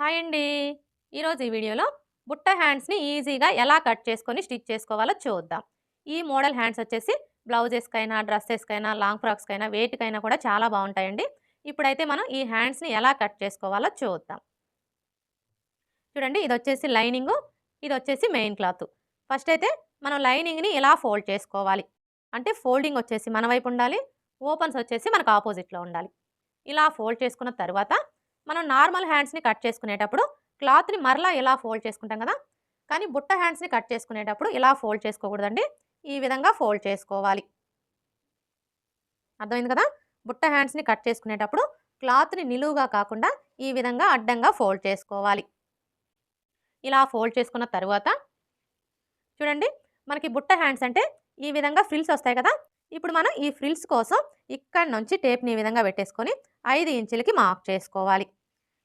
Hi అండి. ఈరోజు ఈ వీడియోలో బుట్ట హ్యాండ్స్‌ని ఈజీగా ఎలా కట్ చేసుకొని స్టిచ్ చేసుకోవాలో చూద్దాం. ఈ మోడల్ హ్యాండ్స్ వచ్చేసి బ్లౌజెస్‌కైనా, డ్రెసెస్‌కైనా, లాంగ్ ఫ్రాక్స్‌కైనా వేటికైనా కూడా చాలా బావుంటాయండి. ఇప్పుడైతే మనం ఈ హ్యాండ్స్‌ని ఎలా కట్ చేసుకోవాలో చూద్దాం. చూడండి, ఇదొచ్చేసి లైనింగు, ఇదొచ్చేసి మెయిన్ క్లాత్. ఫస్ట్ అయితే మనం లైనింగ్‌ని ఇలా ఫోల్డ్ చేసుకోవాలి. అంటే ఫోల్డింగ్ వచ్చేసి మన వైపు ఉండాలి. ఓపెన్స్ వచ్చేసి మనకు ఆపోజిట్‌లో ఉండాలి. ఇలా ఫోల్డ్ చేసుకున్న తరువాత మనం నార్మల్ హ్యాండ్స్‌ని కట్ చేసుకునేటప్పుడు క్లాత్‌ని మరలా ఇలా ఫోల్డ్ చేసుకుంటాం కదా! కానీ బుట్ట హ్యాండ్స్‌ని కట్ చేసుకునేటప్పుడు ఇలా ఫోల్డ్ చేసుకోకూడదండి. ఈ విధంగా ఫోల్డ్ చేసుకోవాలి. అర్థమైంది కదా! బుట్ట హ్యాండ్స్‌ని కట్ చేసుకునేటప్పుడు క్లాత్‌ని నిలువుగా కాకుండా ఈ విధంగా అడ్డంగా ఫోల్డ్ చేసుకోవాలి. ఇలా ఫోల్డ్ చేసుకున్న తరువాత చూడండి, మనకి బుట్ట హ్యాండ్స్ అంటే ఈ విధంగా ఫ్రిల్స్ వస్తాయి కదా! ఇప్పుడు మనం ఈ ఫ్రిల్స్ కోసం ఇక్కడి నుంచి టేప్‌ని ఈ విధంగా పెట్టేసుకొని 5 ఇంచులకి మార్క్ చేసుకోవాలి.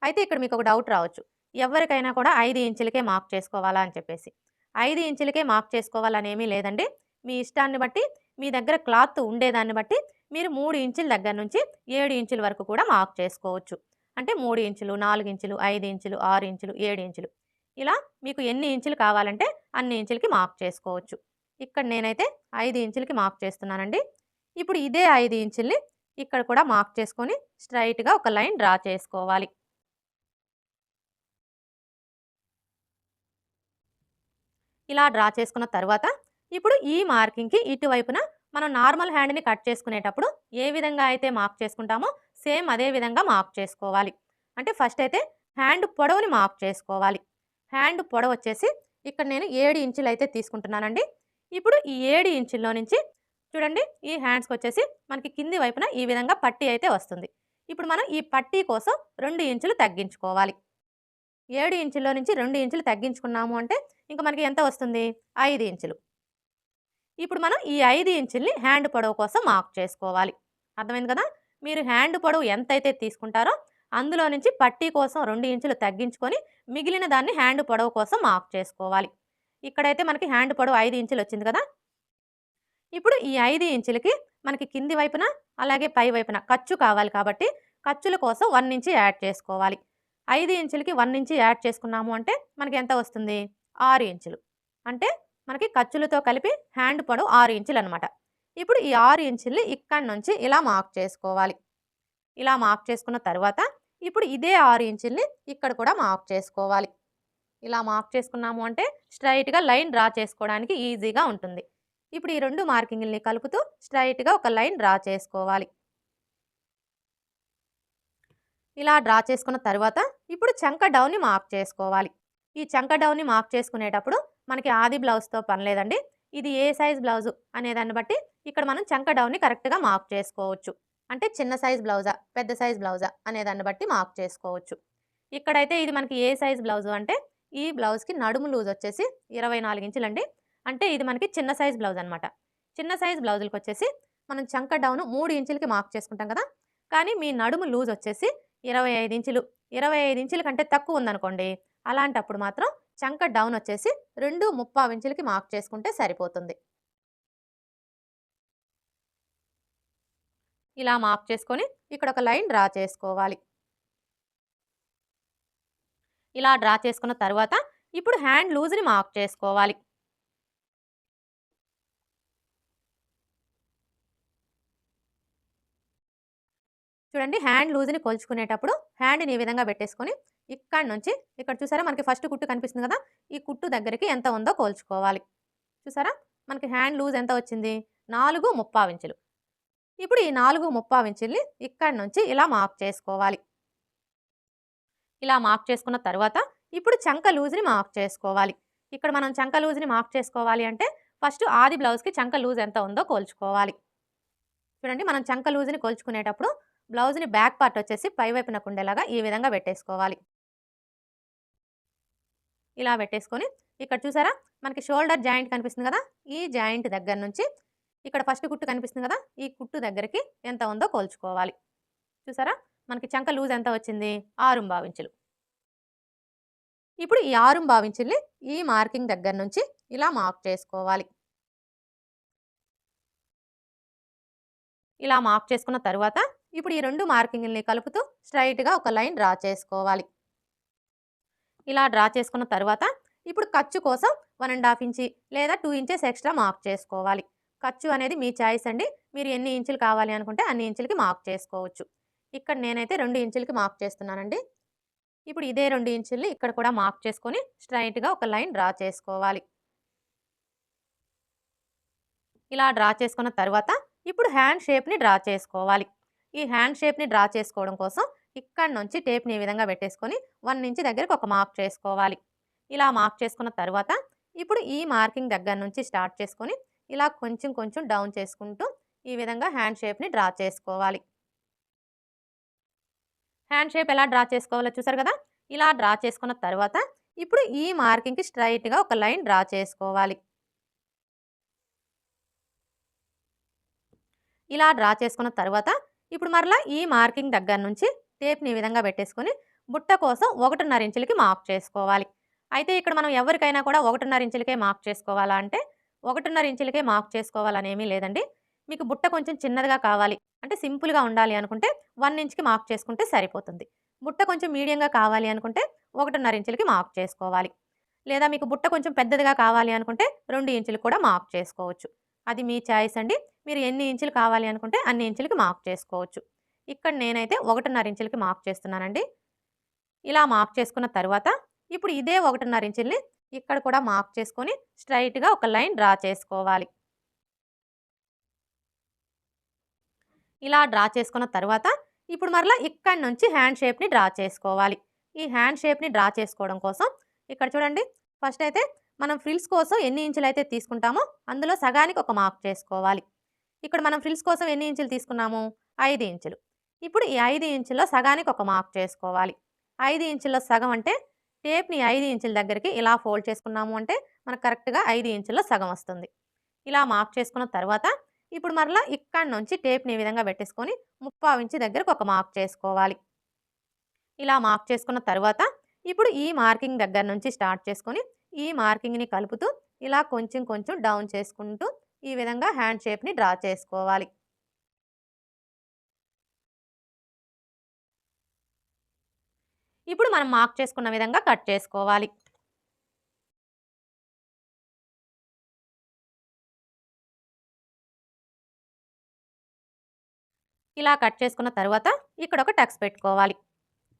అయితే ఇక్కడ మీకు ఒక డౌట్ రావచ్చు. ఎవరికైనా కూడా 5 ఇంచులకే మార్క్ చేసుకోవాలా అని చెప్పేసి. 5 ఇంచులకే మార్క్ చేసుకోవాలని ఏమీ లేదండి. మీ ఇష్టాన్ని బట్టి, మీ దగ్గర క్లాత్ ఉండేదాన్ని బట్టి మీరు 3 ఇంచుల దగ్గర నుంచి 7 ఇంచుల వరకు కూడా మార్క్ చేసుకోవచ్చు. అంటే 3 ఇంచులు, 4 ఇంచులు, 5 ఇంచులు, 6 ఇంచులు, 7 ఇంచులు. ఇలా మీకు ఎన్ని ఇంచులు కావాలంటే అన్ని ఇంచులకి మార్క్ చేసుకోవచ్చు. ఇక్కడ నేనైతే 5 ఇంచులకి మార్క్ చేస్తున్నానండి. ఇప్పుడు ఇదే 5 ఇంచుల్ని ఇక్కడ కూడా మార్క్ చేసుకొని స్ట్రెయిట్‌గా ఒక లైన్ డ్రా చేసుకోవాలి. ఇలా డ్రా చేసుకున్న తర్వాత ఇప్పుడు ఈ మార్కింగ్‌కి ఇటువైపున మనం నార్మల్ హ్యాండ్‌ని కట్ చేసుకునేటప్పుడు ఏ విధంగా అయితే మార్క్ చేసుకుంటామో సేమ్ అదే విధంగా మార్క్ చేసుకోవాలి. అంటే ఫస్ట్ అయితే హ్యాండ్ పొడవుని మార్క్ చేసుకోవాలి. హ్యాండ్ పొడవు వచ్చేసి ఇక్కడ నేను 7 ఇంచులు అయితే తీసుకుంటున్నానండి. ఇప్పుడు ఈ 7 ఇంచుల్లో నుంచి చూడండి, ఈ హ్యాండ్స్‌కి వచ్చేసి మనకి కింది వైపున ఈ విధంగా పట్టీ అయితే వస్తుంది. ఇప్పుడు మనం ఈ పట్టీ కోసం 2 ఇంచులు తగ్గించుకోవాలి. 7 ఇంచుల్లో నుంచి 2 ఇంచులు తగ్గించుకున్నాము అంటే ఇంక మనకి ఎంత వస్తుంది? 5 ఇంచులు. ఇప్పుడు మనం ఈ 5 ఇంచుల్ని హ్యాండ్ పొడవు కోసం మార్క్ చేసుకోవాలి. అర్థమైంది కదా! మీరు హ్యాండ్ పొడవు ఎంతైతే తీసుకుంటారో అందులో నుంచి పట్టీ కోసం 2 ఇంచులు తగ్గించుకొని మిగిలిన దాన్ని హ్యాండ్ పొడవు కోసం మార్క్ చేసుకోవాలి. ఇక్కడైతే మనకి హ్యాండ్ పొడవు 5 ఇంచులు వచ్చింది కదా! ఇప్పుడు ఈ 5 ఇంచులకి మనకి కింది వైపున అలాగే పై వైపున ఖర్చు కావాలి కాబట్టి ఖర్చుల కోసం 1 ఇంచ్ యాడ్ చేసుకోవాలి. 5 ఇంచులకి 1 ఇంచ్ యాడ్ చేసుకున్నాము అంటే మనకి ఎంత వస్తుంది? 6 ఇంచులు. అంటే మనకి ఖర్చులతో కలిపి హ్యాండ్ పొడవు 6 ఇంచులనమాట. ఇప్పుడు ఈ 6 ఇంచుల్ని ఇక్కడి నుంచి ఇలా మార్క్ చేసుకోవాలి. ఇలా మార్క్ చేసుకున్న తరువాత ఇప్పుడు ఇదే 6 ఇంచుల్ని ఇక్కడ కూడా మార్క్ చేసుకోవాలి. ఇలా మార్క్ చేసుకున్నాము అంటే స్ట్రెయిట్‌గా లైన్ డ్రా చేసుకోవడానికి ఈజీగా ఉంటుంది. ఇప్పుడు ఈ 2 మార్కింగ్‌లని కలుపుతూ స్ట్రెయిట్‌గా ఒక లైన్ డ్రా చేసుకోవాలి. ఇలా డ్రా చేసుకున్న తరువాత ఇప్పుడు చంక డౌన్‌ని మార్క్ చేసుకోవాలి. ఈ చంక డౌన్‌ని మార్క్ చేసుకునేటప్పుడు మనకి ఆది బ్లౌజ్‌తో పని లేదండి. ఇది ఏ సైజ్ బ్లౌజు అనే దాన్ని బట్టి ఇక్కడ మనం చంక డౌన్‌ని కరెక్ట్‌గా మార్క్ చేసుకోవచ్చు. అంటే చిన్న సైజ్ బ్లౌజా, పెద్ద సైజ్ బ్లౌజా అనే దాన్ని బట్టి మార్క్ చేసుకోవచ్చు. ఇక్కడైతే ఇది మనకి ఏ సైజ్ బ్లౌజు అంటే ఈ బ్లౌజ్‌కి నడుము లూజ్ వచ్చేసి 24 ఇంచులండి. అంటే ఇది మనకి చిన్న సైజ్ బ్లౌజ్ అనమాట. చిన్న సైజ్ బ్లౌజులకొచ్చేసి మనం చంక డౌను 3 ఇంచులకి మార్క్ చేసుకుంటాం కదా! కానీ మీ నడుము లూజ్ వచ్చేసి 25 ఇంచులు. 25 ఇంచుల కంటే తక్కువ ఉందనుకోండి, అలాంటప్పుడు మాత్రం చంక డౌన్ వచ్చేసి 2 ఇంచులకి మార్క్ చేసుకుంటే సరిపోతుంది. ఇలా మార్క్ చేసుకొని ఇక్కడ ఒక లైన్ డ్రా చేసుకోవాలి. ఇలా డ్రా చేసుకున్న తరువాత ఇప్పుడు హ్యాండ్ లూజ్‌ని మార్క్ చేసుకోవాలి. చూడండి, హ్యాండ్ లూజ్‌ని కొలుచుకునేటప్పుడు హ్యాండ్‌ని ఈ విధంగా పెట్టేసుకొని ఇక్కడి నుంచి ఇక్కడ చూసారా మనకి ఫస్ట్ కుట్టు కనిపిస్తుంది కదా! ఈ కుట్టు దగ్గరికి ఎంత ఉందో కొలుచుకోవాలి. చూసారా? మనకి హ్యాండ్ లూజ్ ఎంత వచ్చింది? 4 ఇంచులు. ఇప్పుడు ఈ 4 ఇంచుల్ని ఇక్కడి నుంచి ఇలా మార్క్ చేసుకోవాలి. ఇలా మార్క్ చేసుకున్న తరువాత ఇప్పుడు చంక లూజ్‌ని మార్క్ చేసుకోవాలి. ఇక్కడ మనం చంక లూజ్‌ని మార్క్ చేసుకోవాలి అంటే ఫస్ట్ ఆది బ్లౌజ్‌కి చంక లూజ్ ఎంత ఉందో కొలుచుకోవాలి. చూడండి, మనం చంక లూజ్‌ని కొలుచుకునేటప్పుడు బ్లౌజ్‌ని బ్యాక్ పార్ట్ వచ్చేసి పై వైపునకు ఉండేలాగా ఈ విధంగా పెట్టేసుకోవాలి. ఇలా పెట్టేసుకొని ఇక్కడ చూసారా మనకి షోల్డర్ జాయింట్ కనిపిస్తుంది కదా! ఈ జాయింట్ దగ్గర నుంచి ఇక్కడ ఫస్ట్ కుట్టు కనిపిస్తుంది కదా! ఈ కుట్టు దగ్గరికి ఎంత ఉందో కొలుచుకోవాలి. చూసారా? మనకి చంక లూజ్ ఎంత వచ్చింది? 6 ఇంచులు. ఇప్పుడు ఈ 6 ఇంచుల్ని ఈ మార్కింగ్ దగ్గర నుంచి ఇలా మార్క్ చేసుకోవాలి. ఇలా మార్క్ చేసుకున్న తరువాత ఇప్పుడు ఈ 2 మార్కింగ్‌లని కలుపుతూ స్ట్రెయిట్‌గా ఒక లైన్ డ్రా చేసుకోవాలి. ఇలా డ్రా చేసుకున్న తర్వాత ఇప్పుడు ఖర్చు కోసం 1.5 ఇంచి లేదా 2 ఇంచెస్ ఎక్స్ట్రా మార్క్ చేసుకోవాలి. ఖర్చు అనేది మీ చాయిస్ అండి. మీరు ఎన్ని ఇంచులు కావాలి అనుకుంటే అన్ని ఇంచులకి మార్క్ చేసుకోవచ్చు. ఇక్కడ నేనైతే 2 ఇంచులకి మార్క్ చేస్తున్నానండి. ఇప్పుడు ఇదే 2 ఇంచుల్ని ఇక్కడ కూడా మార్క్ చేసుకొని స్ట్రైట్‌గా ఒక లైన్ డ్రా చేసుకోవాలి. ఇలా డ్రా చేసుకున్న తర్వాత ఇప్పుడు హ్యాండ్ షేప్‌ని డ్రా చేసుకోవాలి. ఈ హ్యాండ్ షేప్‌ని డ్రా చేసుకోవడం కోసం ఇక్కడ నుంచి టేప్‌ని ఈ విధంగా పెట్టేసుకొని 1 ఇంచ్ దగ్గరికి ఒక మార్క్ చేసుకోవాలి. ఇలా మార్క్ చేసుకున్న తర్వాత ఇప్పుడు ఈ మార్కింగ్ దగ్గర నుంచి స్టార్ట్ చేసుకొని ఇలా కొంచెం కొంచెం డౌన్ చేసుకుంటూ ఈ విధంగా హ్యాండ్ షేప్‌ని డ్రా చేసుకోవాలి. హ్యాండ్ షేప్ ఎలా డ్రా చేసుకోవాలో చూసారు కదా! ఇలా డ్రా చేసుకున్న తర్వాత ఇప్పుడు ఈ మార్కింగ్‌కి స్ట్రెయిట్‌గా ఒక లైన్ డ్రా చేసుకోవాలి. ఇలా డ్రా చేసుకున్న తర్వాత ఇప్పుడు మరలా ఈ మార్కింగ్ దగ్గర నుంచి టేప్‌ని ఈ విధంగా పెట్టేసుకొని బుట్ట కోసం 1.5 ఇంచులకి మార్క్ చేసుకోవాలి. అయితే ఇక్కడ మనం ఎవరికైనా కూడా 1.5 ఇంచులకే మార్క్ చేసుకోవాలా అంటే 1.5 ఇంచులకే మార్క్ చేసుకోవాలని ఏమీ లేదండి. మీకు బుట్ట కొంచెం చిన్నదిగా కావాలి అంటే సింపుల్‌గా ఉండాలి అనుకుంటే 1 ఇంచ్‌కి మార్క్ చేసుకుంటే సరిపోతుంది. బుట్ట కొంచెం మీడియంగా కావాలి అనుకుంటే 1.5 ఇంచులకి మార్క్ చేసుకోవాలి. లేదా మీకు బుట్ట కొంచెం పెద్దదిగా కావాలి అనుకుంటే 2 ఇంచులు కూడా మార్క్ చేసుకోవచ్చు. అది మీ చాయిస్ అండి. మీరు ఎన్ని ఇంచులు కావాలి అనుకుంటే అన్ని ఇంచులకి మార్క్ చేసుకోవచ్చు. ఇక్కడ నేనైతే 1.5 ఇంచులకి మార్క్ చేస్తున్నానండి. ఇలా మార్క్ చేసుకున్న తర్వాత ఇప్పుడు ఇదే 1.5 ఇంచుల్ని ఇక్కడ కూడా మార్క్ చేసుకొని స్ట్రైట్‌గా ఒక లైన్ డ్రా చేసుకోవాలి. ఇలా డ్రా చేసుకున్న తర్వాత ఇప్పుడు మరలా ఇక్కడి నుంచి హ్యాండ్ షేప్‌ని డ్రా చేసుకోవాలి. ఈ హ్యాండ్ షేప్‌ని డ్రా చేసుకోవడం కోసం ఇక్కడ చూడండి ఫస్ట్ అయితే మనం ఫ్రిల్స్ కోసం ఎన్ని ఇంచులైతే తీసుకుంటామో అందులో సగానికి ఒక మార్క్ చేసుకోవాలి. ఇక్కడ మనం ఫ్రిల్స్ కోసం ఎన్ని ఇంచులు తీసుకున్నాము? 5 ఇంచులు. ఇప్పుడు ఈ 5 ఇంచుల్లో సగానికి ఒక మార్క్ చేసుకోవాలి. 5 ఇంచుల్లో సగం అంటే టేప్‌ని 5 ఇంచుల దగ్గరికి ఇలా ఫోల్డ్ చేసుకున్నాము అంటే మనకు కరెక్ట్‌గా 5 ఇంచుల్లో సగం వస్తుంది. ఇలా మార్క్ చేసుకున్న తర్వాత ఇప్పుడు మరలా ఇక్కడి నుంచి టేప్‌ని ఈ విధంగా పెట్టేసుకొని 3/4 ఇంచు దగ్గరకు ఒక మార్క్ చేసుకోవాలి. ఇలా మార్క్ చేసుకున్న తర్వాత ఇప్పుడు ఈ మార్కింగ్ దగ్గర నుంచి స్టార్ట్ చేసుకొని ఈ మార్కింగ్‌ని కలుపుతూ ఇలా కొంచెం కొంచెం డౌన్ చేసుకుంటూ ఈ విధంగా హ్యాండ్ షేప్‌ని డ్రా చేసుకోవాలి. ఇప్పుడు మనం మార్క్ చేసుకున్న విధంగా కట్ చేసుకోవాలి. ఇలా కట్ చేసుకున్న తర్వాత ఇక్కడ ఒక టక్స్ పెట్టుకోవాలి.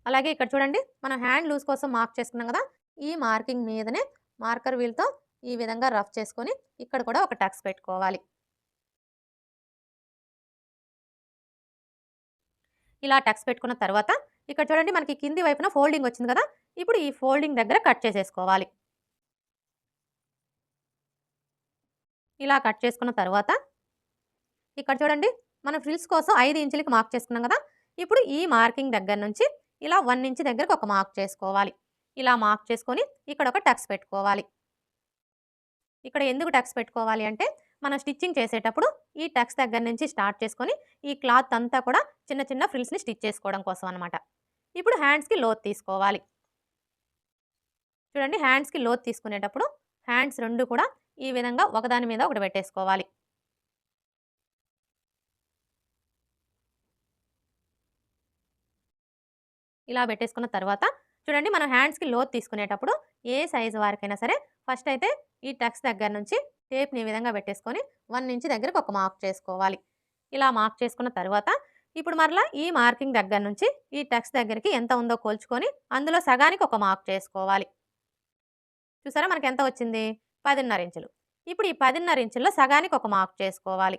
అలాగే ఇక్కడ చూడండి మనం హ్యాండ్ లూజ్ కోసం మార్క్ చేసుకున్నాం కదా! ఈ మార్కింగ్ మీదనే మార్కర్ వీల్‌తో ఈ విధంగా రఫ్ చేసుకొని ఇక్కడ కూడా ఒక టక్స్ పెట్టుకోవాలి. ఇలా టక్స్ పెట్టుకున్న తర్వాత ఇక్కడ చూడండి మనకి కింది వైపున ఫోల్డింగ్ వచ్చింది కదా! ఇప్పుడు ఈ ఫోల్డింగ్ దగ్గర కట్ చేసేసుకోవాలి. ఇలా కట్ చేసుకున్న తర్వాత ఇక్కడ చూడండి మనం ఫ్రిల్స్ కోసం 5 ఇంచులకి మార్క్ చేసుకున్నాం కదా! ఇప్పుడు ఈ మార్కింగ్ దగ్గర నుంచి ఇలా 1 ఇంచ్ దగ్గరకు ఒక మార్క్ చేసుకోవాలి. ఇలా మార్క్ చేసుకొని ఇక్కడ ఒక టక్స్ పెట్టుకోవాలి. ఇక్కడ ఎందుకు టక్స్ పెట్టుకోవాలి అంటే మనం స్టిచ్చింగ్ చేసేటప్పుడు ఈ టక్స్ దగ్గర నుంచి స్టార్ట్ చేసుకొని ఈ క్లాత్ అంతా కూడా చిన్న చిన్న ఫ్రిల్స్‌ని స్టిచ్ చేసుకోవడం కోసం అన్నమాట. ఇప్పుడు హ్యాండ్స్‌కి లోతు తీసుకోవాలి. చూడండి హ్యాండ్స్‌కి లోతు తీసుకునేటప్పుడు హ్యాండ్స్ 2 కూడా ఈ విధంగా ఒకదాని మీద ఒకటి పెట్టేసుకోవాలి. ఇలా పెట్టేసుకున్న తర్వాత చూడండి మనం హ్యాండ్స్‌కి లోతు తీసుకునేటప్పుడు ఏ సైజు వారికైనా సరే ఫస్ట్ అయితే ఈ టక్స్ దగ్గర నుంచి టేప్‌ని ఈ విధంగా పెట్టేసుకొని 1 ఇంచ్ దగ్గరకు ఒక మార్క్ చేసుకోవాలి. ఇలా మార్క్ చేసుకున్న తర్వాత ఇప్పుడు మరలా ఈ మార్కింగ్ దగ్గర నుంచి ఈ టక్స్ దగ్గరికి ఎంత ఉందో కొలుచుకొని అందులో సగానికి ఒక మార్క్ చేసుకోవాలి. చూసారా మనకి ఎంత వచ్చింది? 10.5 ఇంచులు. ఇప్పుడు ఈ 10.5 ఇంచుల్లో సగానికి ఒక మార్క్ చేసుకోవాలి.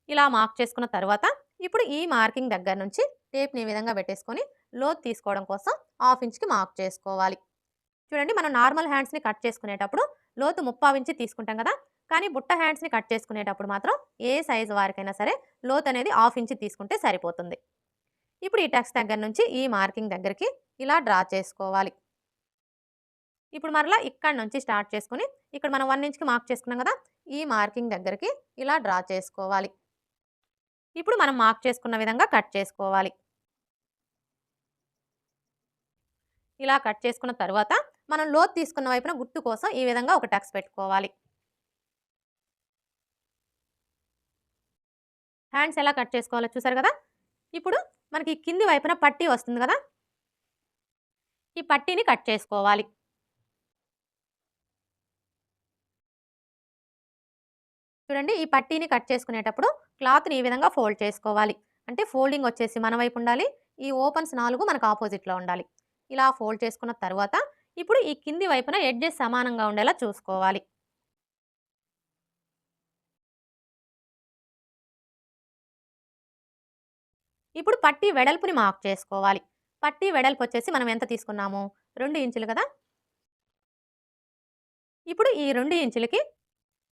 ఇలా మార్క్ చేసుకున్న తర్వాత ఇప్పుడు ఈ మార్కింగ్ దగ్గర నుంచి టేప్‌ని ఈ విధంగా పెట్టేసుకొని లోతు తీసుకోవడం కోసం 1/2 ఇంచ్‌కి మార్క్ చేసుకోవాలి. చూడండి మనం నార్మల్ హ్యాండ్స్‌ని కట్ చేసుకునేటప్పుడు లోతు 3/4 ఇంచ్ తీసుకుంటాం కదా! కానీ బుట్ట హ్యాండ్స్‌ని కట్ చేసుకునేటప్పుడు మాత్రం ఏ సైజు వారికైనా సరే లోతు అనేది 1/2 ఇంచ్ తీసుకుంటే సరిపోతుంది. ఇప్పుడు ఈ టక్స్ దగ్గర నుంచి ఈ మార్కింగ్ దగ్గరికి ఇలా డ్రా చేసుకోవాలి. ఇప్పుడు మరలా ఇక్కడి నుంచి స్టార్ట్ చేసుకొని ఇక్కడ మనం 1 ఇంచ్‌కి మార్క్ చేసుకున్నాం కదా! ఈ మార్కింగ్ దగ్గరికి ఇలా డ్రా చేసుకోవాలి. ఇప్పుడు మనం మార్క్ చేసుకున్న విధంగా కట్ చేసుకోవాలి. ఇలా కట్ చేసుకున్న తర్వాత మనం లోతు తీసుకున్న వైపున గుర్తు కోసం ఈ విధంగా ఒక టక్స్ పెట్టుకోవాలి. హ్యాండ్స్ ఎలా కట్ చేసుకోవాలో చూసారు కదా! ఇప్పుడు మనకి కింది వైపున పట్టీ వస్తుంది కదా! ఈ పట్టీని కట్ చేసుకోవాలి. చూడండి, ఈ పట్టీని కట్ చేసుకునేటప్పుడు క్లాత్‌ని ఈ విధంగా ఫోల్డ్ చేసుకోవాలి. అంటే ఫోల్డింగ్ వచ్చేసి మన వైపు ఉండాలి. ఈ ఓపెన్స్ 4 మనకు ఆపోజిట్‌లో ఉండాలి. ఇలా ఫోల్డ్ చేసుకున్న తరువాత ఇప్పుడు ఈ కింది వైపున ఎడ్జెస్ సమానంగా ఉండేలా చూసుకోవాలి. ఇప్పుడు పట్టీ వెడల్పుని మార్క్ చేసుకోవాలి. పట్టీ వెడల్పు వచ్చేసి మనం ఎంత తీసుకున్నాము? 2 ఇంచులు కదా! ఇప్పుడు ఈ 2 ఇంచులకి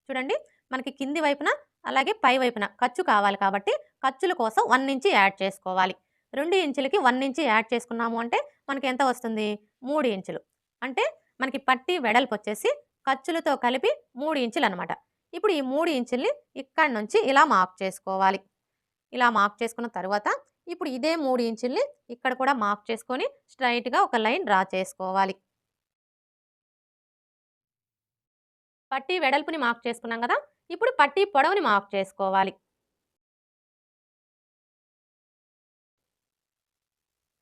చూడండి, మనకి కింది వైపున అలాగే పై వైపున ఖర్చు కావాలి కాబట్టి ఖర్చుల కోసం 1 ఇంచ్ యాడ్ చేసుకోవాలి. 2 ఇంచులకి 1 ఇంచ్ యాడ్ చేసుకున్నాము అంటే మనకి ఎంత వస్తుంది? 3 ఇంచులు. అంటే మనకి పట్టీ వెడల్పు వచ్చేసి ఖర్చులతో కలిపి 3 ఇంచులనమాట. ఇప్పుడు ఈ 3 ఇంచుల్ని ఇక్కడి నుంచి ఇలా మార్క్ చేసుకోవాలి. ఇలా మార్క్ చేసుకున్న తరువాత ఇప్పుడు ఇదే 3 ఇంచుల్ని ఇక్కడ కూడా మార్క్ చేసుకొని స్ట్రెయిట్‌గా ఒక లైన్ డ్రా చేసుకోవాలి. పట్టీ వెడల్పుని మార్క్ చేసుకున్నాం కదా! ఇప్పుడు పట్టీ పొడవుని మార్క్ చేసుకోవాలి.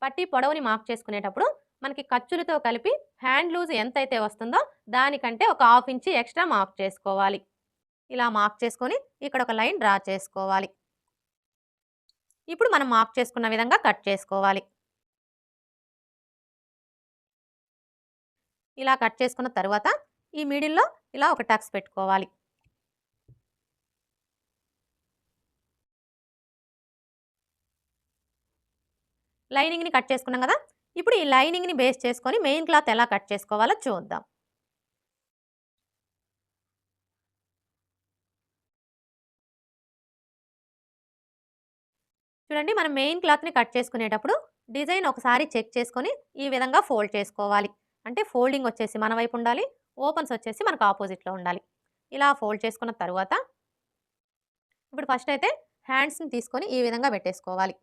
పట్టీ పొడవుని మార్క్ చేసుకునేటప్పుడు మనకి ఖర్చులతో కలిపి హ్యాండ్ లూజ్ ఎంతైతే వస్తుందో దానికంటే ఒక 1/2 ఇంచ్ ఎక్స్‌ట్రా మార్క్ చేసుకోవాలి. ఇలా మార్క్ చేసుకొని ఇక్కడ ఒక లైన్ డ్రా చేసుకోవాలి. ఇప్పుడు మనం మార్క్ చేసుకున్న విధంగా కట్ చేసుకోవాలి. ఇలా కట్ చేసుకున్న తరువాత ఈ మిడిల్‌లో ఇలా ఒక టక్స్ పెట్టుకోవాలి. లైనింగ్‌ని కట్ చేసుకున్నాం కదా! ఇప్పుడు ఈ లైనింగ్‌ని బేస్ చేసుకొని మెయిన్ క్లాత్ ఎలా కట్ చేసుకోవాలో చూద్దాం. చూడండి, మనం మెయిన్ క్లాత్‌ని కట్ చేసుకునేటప్పుడు డిజైన్ ఒకసారి చెక్ చేసుకొని ఈ విధంగా ఫోల్డ్ చేసుకోవాలి. అంటే ఫోల్డింగ్ వచ్చేసి మన వైపు ఉండాలి. ఓపెన్స్ వచ్చేసి మనకు ఆపోజిట్‌లో ఉండాలి. ఇలా ఫోల్డ్ చేసుకున్న తరువాత ఇప్పుడు ఫస్ట్ అయితే హ్యాండ్స్‌ని తీసుకొని ఈ విధంగా పెట్టేసుకోవాలి.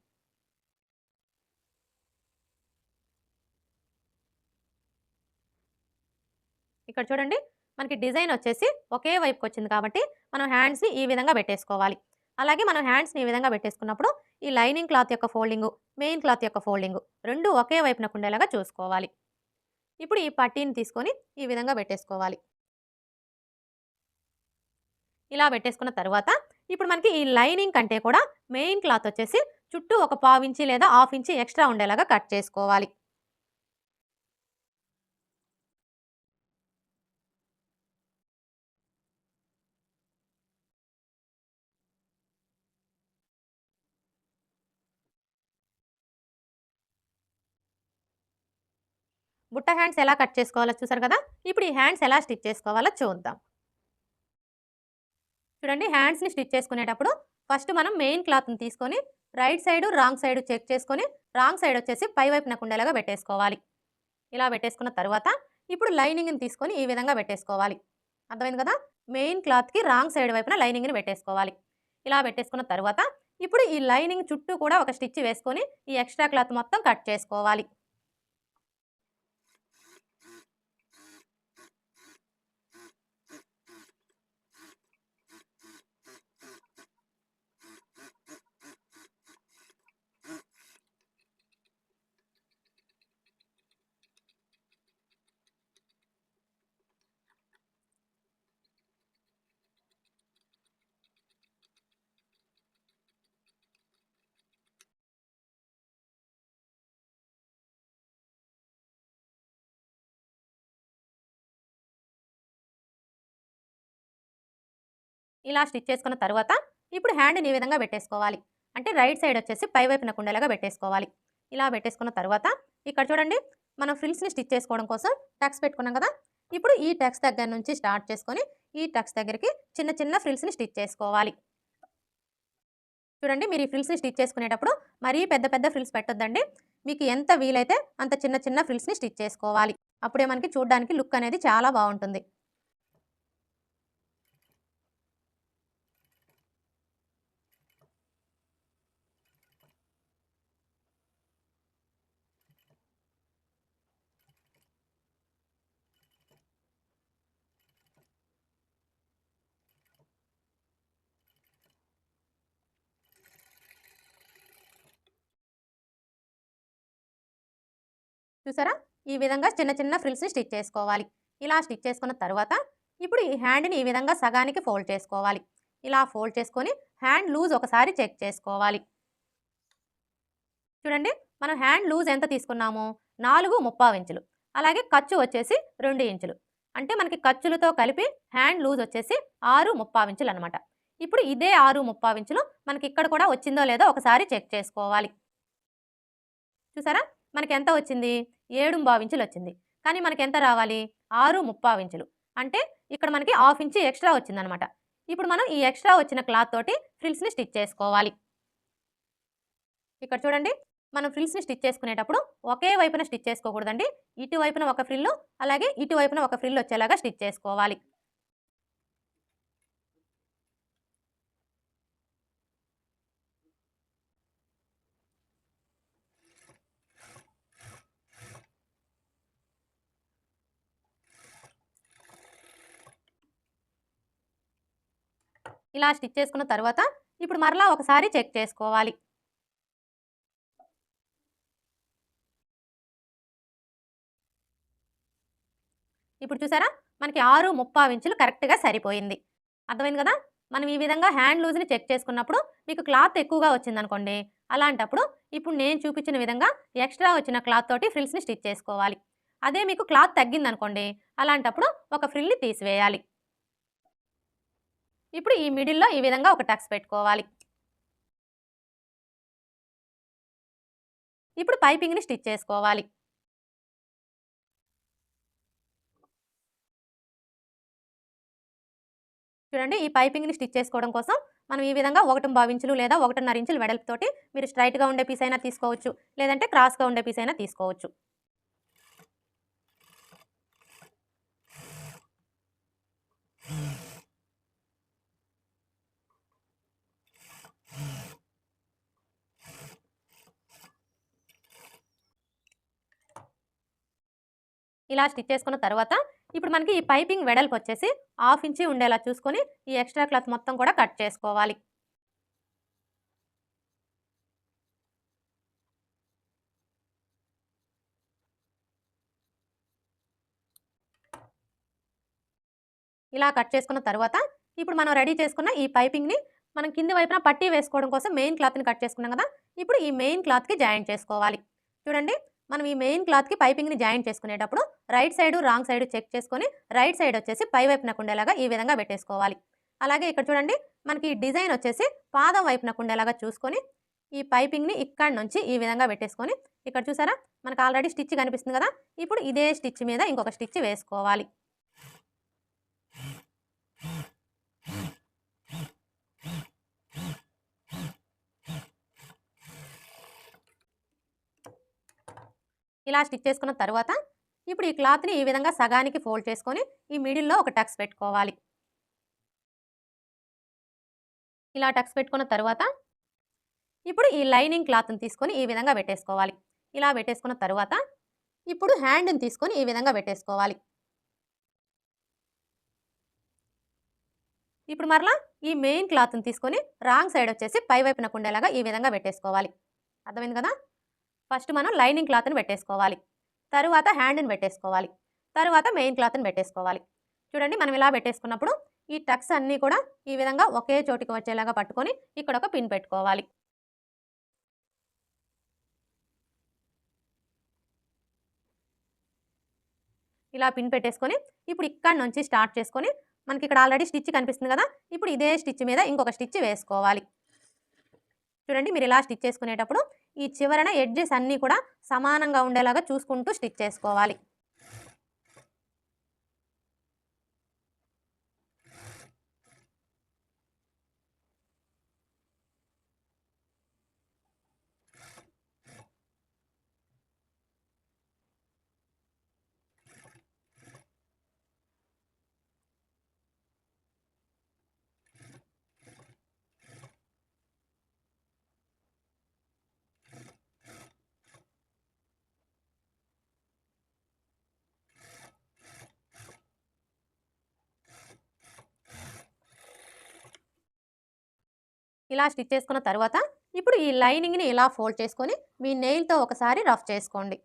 ఇక్కడ చూడండి, మనకి డిజైన్ వచ్చేసి ఒకే వైపుకొచ్చింది కాబట్టి మనం హ్యాండ్స్‌ని ఈ విధంగా పెట్టేసుకోవాలి. అలాగే మనం హ్యాండ్స్‌ని ఈ విధంగా పెట్టేసుకున్నప్పుడు ఈ లైనింగ్ క్లాత్ యొక్క ఫోల్డింగు, మెయిన్ క్లాత్ యొక్క ఫోల్డింగు 2 ఒకే వైపునకు ఉండేలాగా చూసుకోవాలి. ఇప్పుడు ఈ పట్టీని తీసుకొని ఈ విధంగా పెట్టేసుకోవాలి. ఇలా పెట్టేసుకున్న తరువాత ఇప్పుడు మనకి ఈ లైనింగ్ కంటే కూడా మెయిన్ క్లాత్ వచ్చేసి చుట్టూ ఒక పావు ఇంచి లేదా హాఫ్ ఇంచి ఎక్స్ట్రా ఉండేలాగా కట్ చేసుకోవాలి. బుట్ట హ్యాండ్స్ ఎలా కట్ చేసుకోవాలో చూసారు కదా! ఇప్పుడు ఈ హ్యాండ్స్ ఎలా స్టిచ్ చేసుకోవాలో చూద్దాం. చూడండి, హ్యాండ్స్‌ని స్టిచ్ చేసుకునేటప్పుడు ఫస్ట్ మనం మెయిన్ క్లాత్‌ని తీసుకొని right side, wrong side check చేసుకొని రాంగ్ సైడ్ వచ్చేసి పై వైపునకు ఉండేలాగా పెట్టేసుకోవాలి. ఇలా పెట్టేసుకున్న తరువాత ఇప్పుడు లైనింగ్‌ని తీసుకొని ఈ విధంగా పెట్టేసుకోవాలి. అర్థమైంది కదా! మెయిన్ క్లాత్‌కి రాంగ్ సైడ్ వైపున లైనింగ్‌ని పెట్టేసుకోవాలి. ఇలా పెట్టేసుకున్న తరువాత ఇప్పుడు ఈ లైనింగ్ చుట్టూ కూడా ఒక స్టిచ్ వేసుకొని ఈ ఎక్స్ట్రా క్లాత్ మొత్తం కట్ చేసుకోవాలి. ఇలా స్టిచ్ చేసుకున్న తరువాత ఇప్పుడు హ్యాండ్‌ని ఈ విధంగా పెట్టేసుకోవాలి. అంటే రైట్ సైడ్ వచ్చేసి పై వైపునకు ఉండేలాగా పెట్టేసుకోవాలి. ఇలా పెట్టేసుకున్న తరువాత ఇక్కడ చూడండి, మనం ఫ్రిల్స్‌ని స్టిచ్ చేసుకోవడం కోసం టక్స్ పెట్టుకున్నాం కదా! ఇప్పుడు ఈ టక్స్ దగ్గర నుంచి స్టార్ట్ చేసుకొని ఈ టక్స్ దగ్గరికి చిన్న చిన్న ఫ్రిల్స్‌ని స్టిచ్ చేసుకోవాలి. చూడండి, మీరు ఈ ఫ్రిల్స్‌ని స్టిచ్ చేసుకునేటప్పుడు మరీ పెద్ద పెద్ద ఫ్రిల్స్ పెట్టొద్దండి. మీకు ఎంత వీలైతే అంత చిన్న చిన్న ఫ్రిల్స్‌ని స్టిచ్ చేసుకోవాలి. అప్పుడే మనకి చూడ్డానికి లుక్ అనేది చాలా బావుంటుంది. చూసారా? ఈ విధంగా చిన్న చిన్న ఫ్రిల్స్ని స్టిచ్ చేసుకోవాలి. ఇలా స్టిచ్ చేసుకున్న తర్వాత ఇప్పుడు ఈ హ్యాండ్ని ఈ విధంగా సగానికి ఫోల్డ్ చేసుకోవాలి. ఇలా ఫోల్డ్ చేసుకొని హ్యాండ్ లూజ్ ఒకసారి చెక్ చేసుకోవాలి. చూడండి, మనం హ్యాండ్ లూజ్ ఎంత తీసుకున్నామో 4 ఇంచులు, అలాగే ఖర్చు వచ్చేసి 2 ఇంచులు. అంటే మనకి ఖర్చులతో కలిపి హ్యాండ్ లూజ్ వచ్చేసి 6 ఇంచులు అనమాట. ఇప్పుడు ఇదే 6 ఇంచులు మనకి ఇక్కడ కూడా వచ్చిందో లేదో ఒకసారి చెక్ చేసుకోవాలి. చూసారా, మనకి ఎంత వచ్చింది? 7 ఇంచులు వచ్చింది. కానీ మనకి ఎంత రావాలి? 6 ఇంచులు. అంటే ఇక్కడ మనకి హాఫ్ ఇంచు ఎక్స్ట్రా వచ్చిందనమాట. ఇప్పుడు మనం ఈ ఎక్స్ట్రా వచ్చిన క్లాత్ తోటి ఫ్రిల్స్ని స్టిచ్ చేసుకోవాలి. ఇక్కడ చూడండి, మనం ఫ్రిల్స్ని స్టిచ్ చేసుకునేటప్పుడు ఒకే వైపున స్టిచ్ చేసుకోకూడదండి. ఇటువైపున ఒక ఫ్రిల్లు, అలాగే ఇటువైపున ఒక ఫ్రిల్ వచ్చేలాగా స్టిచ్ చేసుకోవాలి. ఇలా స్టిచ్ చేసుకున్న తర్వాత ఇప్పుడు మరలా ఒకసారి చెక్ చేసుకోవాలి. ఇప్పుడు చూసారా, మనకి 6 ఇంచులు కరెక్ట్గా సరిపోయింది. అర్థమైంది కదా? మనం ఈ విధంగా హ్యాండ్ లూజ్ని చెక్ చేసుకున్నప్పుడు మీకు క్లాత్ ఎక్కువగా వచ్చిందనుకోండి, అలాంటప్పుడు ఇప్పుడు నేను చూపించిన విధంగా ఎక్స్ట్రా వచ్చిన క్లాత్ తోటి ఫ్రిల్స్ని స్టిచ్ చేసుకోవాలి. అదే మీకు క్లాత్ తగ్గిందనుకోండి, అలాంటప్పుడు ఒక ఫ్రిల్ని తీసివేయాలి. ఇప్పుడు ఈ మిడిల్లో ఈ విధంగా ఒక టక్స్ పెట్టుకోవాలి. ఇప్పుడు పైపింగ్ని స్టిచ్ చేసుకోవాలి. చూడండి, ఈ పైపింగ్ని స్టిచ్ చేసుకోవడం కోసం మనం ఈ విధంగా 1 ఇంచులు లేదా 1.5 ఇంచులు వెడల్పుతోటి మీరు స్ట్రైట్గా ఉండే పీస్ అయినా తీసుకోవచ్చు, లేదంటే క్రాస్గా ఉండే పీస్ అయినా తీసుకోవచ్చు. ఇలా స్టిచ్ చేసుకున్న తర్వాత ఇప్పుడు మనకి ఈ పైపింగ్ వెడల్పు వచ్చేసి హాఫ్ ఇంచి ఉండేలా చూసుకొని ఈ ఎక్స్ట్రా క్లాత్ మొత్తం కూడా కట్ చేసుకోవాలి. ఇలా కట్ చేసుకున్న తర్వాత ఇప్పుడు మనం రెడీ చేసుకున్న ఈ పైపింగ్ని మనం కింది వైపున పట్టీ వేసుకోవడం కోసం మెయిన్ క్లాత్ని కట్ చేసుకున్నాం కదా, ఇప్పుడు ఈ మెయిన్ క్లాత్కి జాయింట్ చేసుకోవాలి. చూడండి, మనం ఈ మెయిన్ క్లాత్కి పైపింగ్ని జాయింట్ చేసుకునేటప్పుడు right side wrong side check చేసుకొని రైట్ సైడ్ వచ్చేసి పై వైపునకు ఉండేలాగా ఈ విధంగా పెట్టేసుకోవాలి. అలాగే ఇక్కడ చూడండి, మనకి ఈ డిజైన్ వచ్చేసి పాదం వైపునకు ఉండేలాగా చూసుకొని ఈ పైపింగ్ని ఇక్కడ నుంచి ఈ విధంగా పెట్టేసుకొని ఇక్కడ చూసారా, మనకు ఆల్రెడీ స్టిచ్ కనిపిస్తుంది కదా, ఇప్పుడు ఇదే స్టిచ్ మీద ఇంకొక స్టిచ్ వేసుకోవాలి. ఇలా స్టిచ్ చేసుకున్న తర్వాత ఇప్పుడు ఈ క్లాత్ని ఈ విధంగా సగానికి ఫోల్డ్ చేసుకొని ఈ మిడిల్లో ఒక టక్స్ పెట్టుకోవాలి. ఇలా టక్స్ పెట్టుకున్న తర్వాత ఇప్పుడు ఈ లైనింగ్ క్లాత్ని తీసుకొని ఈ విధంగా పెట్టేసుకోవాలి. ఇలా పెట్టేసుకున్న తర్వాత ఇప్పుడు హ్యాండ్ని తీసుకొని ఈ విధంగా పెట్టేసుకోవాలి. ఇప్పుడు మరలా ఈ మెయిన్ క్లాత్ని తీసుకొని రాంగ్ సైడ్ వచ్చేసి పై వైపునకు ఉండేలాగా ఈ విధంగా పెట్టేసుకోవాలి. అర్థమైంది కదా? ఫస్ట్ మనం లైనింగ్ క్లాత్ని పెట్టేసుకోవాలి, తరువాత హ్యాండ్ని పెట్టేసుకోవాలి, తరువాత మెయిన్ క్లాత్ని పెట్టేసుకోవాలి. చూడండి, మనం ఇలా పెట్టేసుకున్నప్పుడు ఈ టక్స్ అన్నీ కూడా ఈ విధంగా ఒకే చోటికి వచ్చేలాగా పట్టుకొని ఇక్కడ ఒక పిన్ పెట్టుకోవాలి. ఇలా పిన్ పెట్టేసుకొని ఇప్పుడు ఇక్కడ నుంచి స్టార్ట్ చేసుకొని మనకి ఇక్కడ ఆల్రెడీ స్టిచ్ కనిపిస్తుంది కదా, ఇప్పుడు ఇదే స్టిచ్ మీద ఇంకొక స్టిచ్ వేసుకోవాలి. చూడండి, మీరు ఇలా స్టిచ్ చేసుకునేటప్పుడు ఈ చివరన ఎడ్జెస్ అన్నీ కూడా సమానంగా ఉండేలాగా చూసుకుంటూ స్టిచ్ చేసుకోవాలి. ఇలా స్టిచ్ చేసుకున్న తర్వాత ఇప్పుడు ఈ లైనింగ్ని ఇలా ఫోల్డ్ చేసుకొని మీ నెయిల్తో ఒకసారి రఫ్ చేసుకోండి.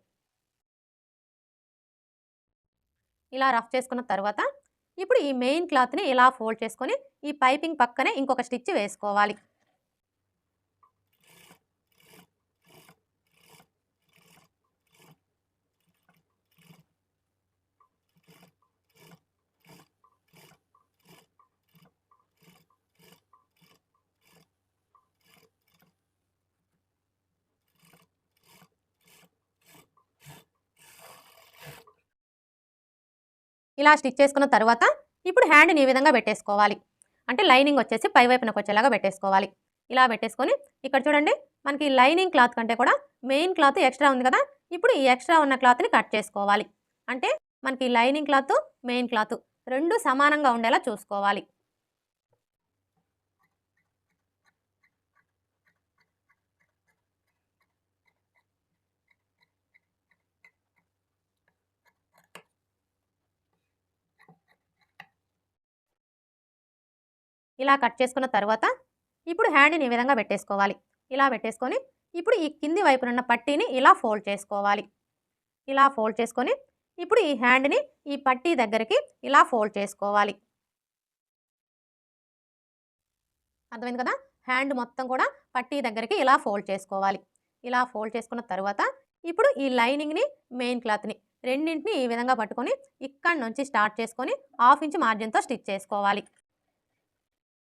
ఇలా రఫ్ చేసుకున్న తర్వాత ఇప్పుడు ఈ మెయిన్ క్లాత్ని ఇలా ఫోల్డ్ చేసుకొని ఈ పైపింగ్ పక్కనే ఇంకొక స్టిచ్ వేసుకోవాలి. ఇలా స్టిచ్ చేసుకున్న తర్వాత ఇప్పుడు హ్యాండ్ని ఈ విధంగా పెట్టేసుకోవాలి. అంటే లైనింగ్ వచ్చేసి పై వైపునకు వచ్చేలాగా పెట్టేసుకోవాలి. ఇలా పెట్టేసుకొని ఇక్కడ చూడండి, మనకి లైనింగ్ క్లాత్ కంటే కూడా మెయిన్ క్లాత్ ఎక్స్ట్రా ఉంది కదా, ఇప్పుడు ఈ ఎక్స్ట్రా ఉన్న క్లాత్ని కట్ చేసుకోవాలి. అంటే మనకి లైనింగ్ క్లాత్ మెయిన్ క్లాత్ రెండు సమానంగా ఉండేలా చూసుకోవాలి. ఇలా కట్ చేసుకున్న తర్వాత ఇప్పుడు హ్యాండ్ని ఈ విధంగా పెట్టేసుకోవాలి. ఇలా పెట్టేసుకొని ఇప్పుడు ఈ కింది వైపునున్న పట్టీని ఇలా ఫోల్డ్ చేసుకోవాలి. ఇలా ఫోల్డ్ చేసుకొని ఇప్పుడు ఈ హ్యాండ్ని ఈ పట్టీ దగ్గరికి ఇలా ఫోల్డ్ చేసుకోవాలి. అర్థమైంది కదా, హ్యాండ్ మొత్తం కూడా పట్టీ దగ్గరికి ఇలా ఫోల్డ్ చేసుకోవాలి. ఇలా ఫోల్డ్ చేసుకున్న తర్వాత ఇప్పుడు ఈ లైనింగ్ని మెయిన్ క్లాత్ని రెండింటిని ఈ విధంగా పట్టుకొని ఇక్కడ నుంచి స్టార్ట్ చేసుకొని 1/2 ఇంచ్ మార్జిన్తో స్టిచ్ చేసుకోవాలి.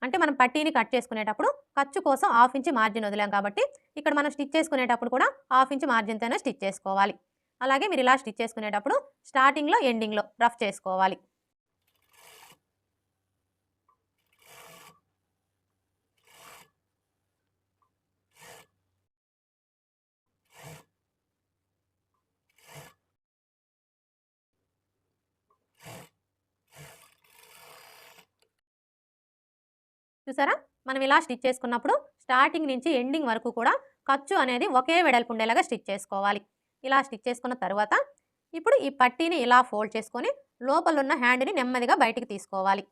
అంటే మనం పట్టీని కట్ చేసుకునేటప్పుడు ఖర్చు కోసం 1/2 ఇంచ్ మార్జిన్ వదిలాం కాబట్టి ఇక్కడ మనం స్టిచ్ చేసుకునేటప్పుడు కూడా 1/2 ఇంచ్ మార్జిన్తోనే స్టిచ్ చేసుకోవాలి. అలాగే మీరు ఇలా స్టిచ్ చేసుకునేటప్పుడు స్టార్టింగ్లో ఎండింగ్లో రఫ్ చేసుకోవాలి. చూసారా, మనం ఇలా స్టిచ్ చేసుకున్నప్పుడు స్టార్టింగ్ నుంచి ఎండింగ్ వరకు కూడా ఖర్చు అనేది ఒకే వెడల్పు ఉండేలాగా స్టిచ్ చేసుకోవాలి. ఇలా స్టిచ్ చేసుకున్న తర్వాత ఇప్పుడు ఈ పట్టీని ఇలా ఫోల్డ్ చేసుకొని లోపల ఉన్న హ్యాండ్ని నెమ్మదిగా బయటికి తీసుకోవాలి.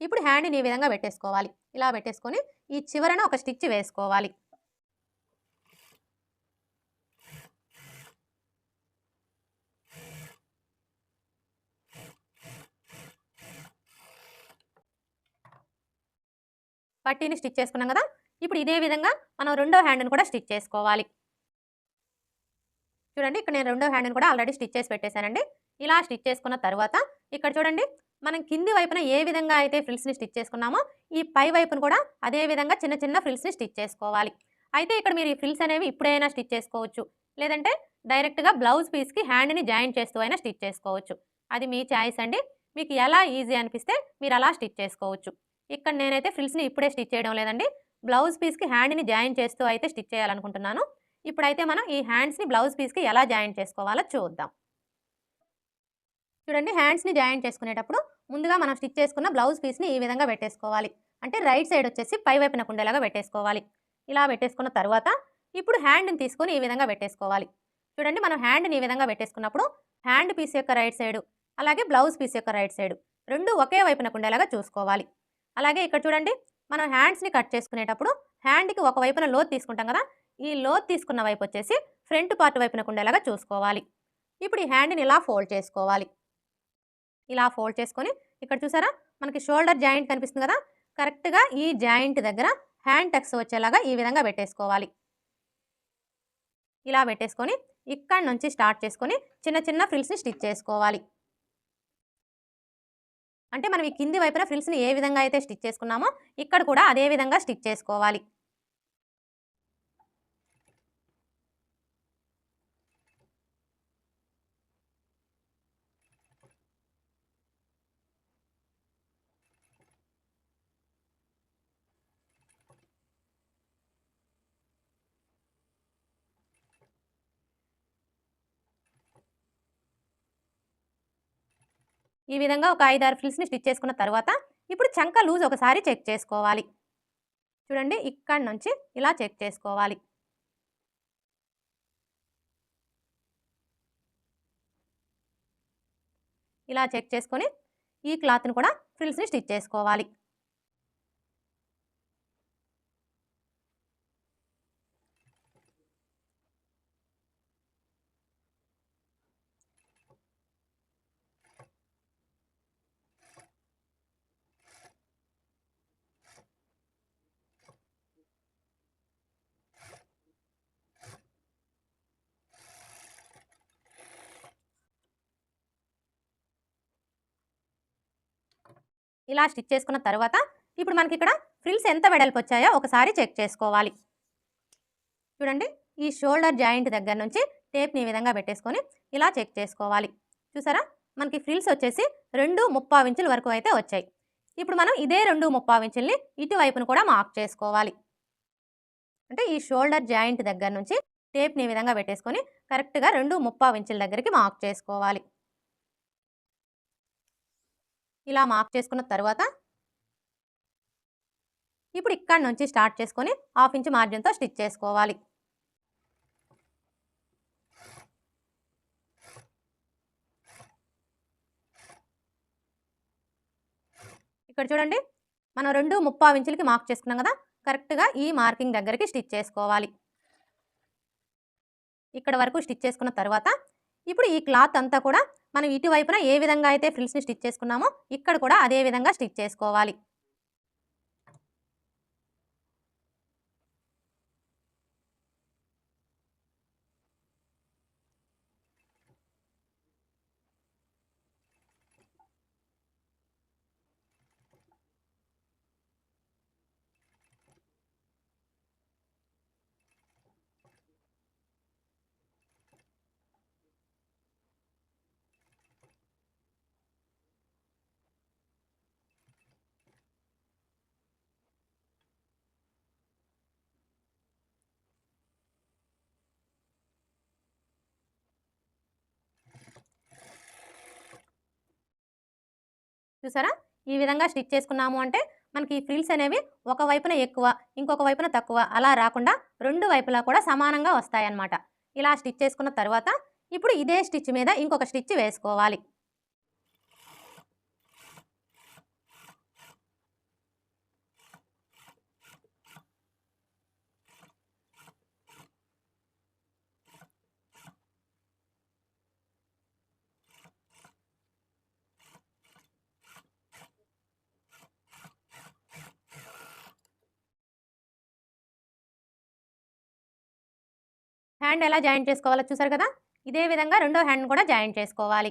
ఇప్పుడు హ్యాండ్ని ఈ విధంగా పెట్టేసుకోవాలి. ఇలా పెట్టేసుకొని ఈ చివరన ఒక స్టిచ్ వేసుకోవాలి. పట్టీని స్టిచ్ చేసుకున్నాం కదా, ఇప్పుడు ఇదే విధంగా మనం రెండో హ్యాండ్ని కూడా స్టిచ్ చేసుకోవాలి. చూడండి, ఇక్కడ నేను రెండో హ్యాండ్ని కూడా ఆల్రెడీ స్టిచ్ చేసి పెట్టేశానండి. ఇలా స్టిచ్ చేసుకున్న తర్వాత ఇక్కడ చూడండి, మనం కింది వైపున ఏ విధంగా అయితే ఫ్రిల్స్ని స్టిచ్ చేసుకున్నామో ఈ పై వైపున కూడా అదే విధంగా చిన్న చిన్న ఫ్రిల్స్ని స్టిచ్ చేసుకోవాలి. అయితే ఇక్కడ మీరు ఈ ఫ్రిల్స్ అనేవి ఇప్పుడైనా స్టిచ్ చేసుకోవచ్చు, లేదంటే డైరెక్ట్గా బ్లౌజ్ పీస్కి హ్యాండ్ని జాయిన్ చేస్తూ అయినా స్టిచ్ చేసుకోవచ్చు. అది మీ ఛాయిస్ అండి. మీకు ఎలా ఈజీ అనిపిస్తే మీరు అలా స్టిచ్ చేసుకోవచ్చు. ఇక్కడ నేనైతే ఫ్రిల్స్ని ఇప్పుడే స్టిచ్ చేయడం లేదండి, బ్లౌజ్ పీస్కి హ్యాండ్ని జాయిన్ చేస్తూ అయితే స్టిచ్ చేయాలనుకుంటున్నాను. ఇప్పుడైతే మనం ఈ హ్యాండ్స్ని బ్లౌజ్ పీస్కి ఎలా జాయిన్ చేసుకోవాలో చూద్దాం. చూడండి, హ్యాండ్స్ని జాయిన్ చేసుకునేటప్పుడు ముందుగా మనం స్టిచ్ చేసుకున్న బ్లౌజ్ పీస్ని ఈ విధంగా పెట్టేసుకోవాలి. అంటే రైట్ సైడ్ వచ్చేసి పై వైపునకు ఉండేలాగా పెట్టేసుకోవాలి. ఇలా పెట్టేసుకున్న తర్వాత ఇప్పుడు హ్యాండ్ని తీసుకొని ఈ విధంగా పెట్టేసుకోవాలి. చూడండి, మనం హ్యాండ్ని ఈ విధంగా పెట్టేసుకున్నప్పుడు హ్యాండ్ పీస్ యొక్క రైట్ సైడు అలాగే బ్లౌజ్ పీస్ యొక్క రైట్ సైడు రెండు ఒకే వైపునకు ఉండేలాగా చూసుకోవాలి. అలాగే ఇక్కడ చూడండి, మనం హ్యాండ్స్ని కట్ చేసుకునేటప్పుడు హ్యాండ్కి ఒక వైపున లోత్ తీసుకుంటాం కదా, ఈ లోత్ తీసుకున్న వైపు వచ్చేసి ఫ్రంట్ పార్ట్ వైపునకు ఉండేలాగా చూసుకోవాలి. ఇప్పుడు ఈ హ్యాండ్ని ఇలా ఫోల్డ్ చేసుకోవాలి. ఇలా ఫోల్డ్ చేసుకొని ఇక్కడ చూసారా, మనకి షోల్డర్ జాయింట్ కనిపిస్తుంది కదా, కరెక్ట్గా ఈ జాయింట్ దగ్గర హ్యాండ్ టక్స్ వచ్చేలాగా ఈ విధంగా పెట్టేసుకోవాలి. ఇలా పెట్టేసుకొని ఇక్కడ నుంచి స్టార్ట్ చేసుకొని చిన్న చిన్న ఫ్రిల్స్ని స్టిచ్ చేసుకోవాలి. అంటే మనం ఈ కింది వైపున ఫ్రిల్స్ని ఏ విధంగా అయితే స్టిచ్ చేసుకున్నామో ఇక్కడ కూడా అదే విధంగా స్టిచ్ చేసుకోవాలి. ఈ విధంగా ఒక 5-6 ఫ్రిల్స్ని స్టిచ్ చేసుకున్న తర్వాత ఇప్పుడు చంక లూజ్ ఒకసారి చెక్ చేసుకోవాలి. చూడండి, ఇక్కడ నుంచి ఇలా చెక్ చేసుకోవాలి. ఇలా చెక్ చేసుకొని ఈ క్లాత్‌ని కూడా ఫ్రిల్స్‌ని స్టిచ్ చేసుకోవాలి. ఇలా స్టిచ్ చేసుకున్న తర్వాత ఇప్పుడు మనకిక్కడ ఫ్రిల్స్ ఎంత వెడల్పొచ్చాయో ఒకసారి చెక్ చేసుకోవాలి. చూడండి, ఈ షోల్డర్ జాయింట్ దగ్గర నుంచి టేప్‌ని ఈ విధంగా పెట్టేసుకొని ఇలా చెక్ చేసుకోవాలి. చూసారా? మనకి ఫ్రిల్స్ వచ్చేసి 2.25 ఇంచుల వరకు అయితే వచ్చాయి. ఇప్పుడు మనం ఇదే 2.25 ఇంచుల్ని ఇటువైపును కూడా మార్క్ చేసుకోవాలి. అంటే ఈ షోల్డర్ జాయింట్ దగ్గర నుంచి టేప్‌ని ఈ విధంగా పెట్టేసుకొని కరెక్ట్‌గా 2.25 ఇంచుల దగ్గరికి మార్క్ చేసుకోవాలి. ఇలా మార్క్ చేసుకున్న తర్వాత ఇప్పుడు ఇక్కడి నుంచి స్టార్ట్ చేసుకొని 1/2 ఇంచ్ మార్జిన్‌తో స్టిచ్ చేసుకోవాలి. ఇక్కడ చూడండి, మనం 2.25 ఇంచులకి మార్క్ చేసుకున్నాం కదా, కరెక్ట్‌గా ఈ మార్కింగ్ దగ్గరికి స్టిచ్ చేసుకోవాలి. ఇక్కడ వరకు స్టిచ్ చేసుకున్న తర్వాత ఇప్పుడు ఈ క్లాత్ అంతా కూడా మనం ఇటువైపున ఏ విధంగా అయితే ఫ్రిల్స్‌ని స్టిచ్ చేసుకున్నామో ఇక్కడ కూడా అదే విధంగా స్టిచ్ చేసుకోవాలి. చూసారా? ఈ విధంగా స్టిచ్ చేసుకున్నాము అంటే మనకి ఈ ఫ్రిల్స్ అనేవి ఒక వైపున ఎక్కువ, ఇంకొక వైపున తక్కువ అలా రాకుండా 2 వైపులా కూడా సమానంగా వస్తాయన్నమాట. ఇలా స్టిచ్ చేసుకున్న తర్వాత ఇప్పుడు ఇదే స్టిచ్ మీద ఇంకొక స్టిచ్ వేసుకోవాలి. హ్యాండ్ ఎలా జాయింట్ చేసుకోవాలో చూసారు కదా! ఇదే విధంగా రెండో హ్యాండ్‌ని కూడా జాయింట్ చేసుకోవాలి.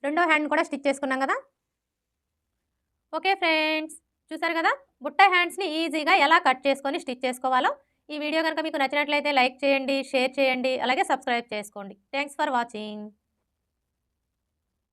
రెండో హ్యాండ్ కూడా స్టిచ్ చేసుకున్నాం కదా. ఓకే ఫ్రెండ్స్, చూసారు కదా బుట్ట హ్యాండ్స్ని ఈజీగా ఎలా కట్ చేసుకొని స్టిచ్ చేసుకోవాలో. ఈ వీడియో కనుక మీకు నచ్చినట్లయితే లైక్ చేయండి, షేర్ చేయండి, అలాగే సబ్స్క్రైబ్ చేసుకోండి. Thanks for watching.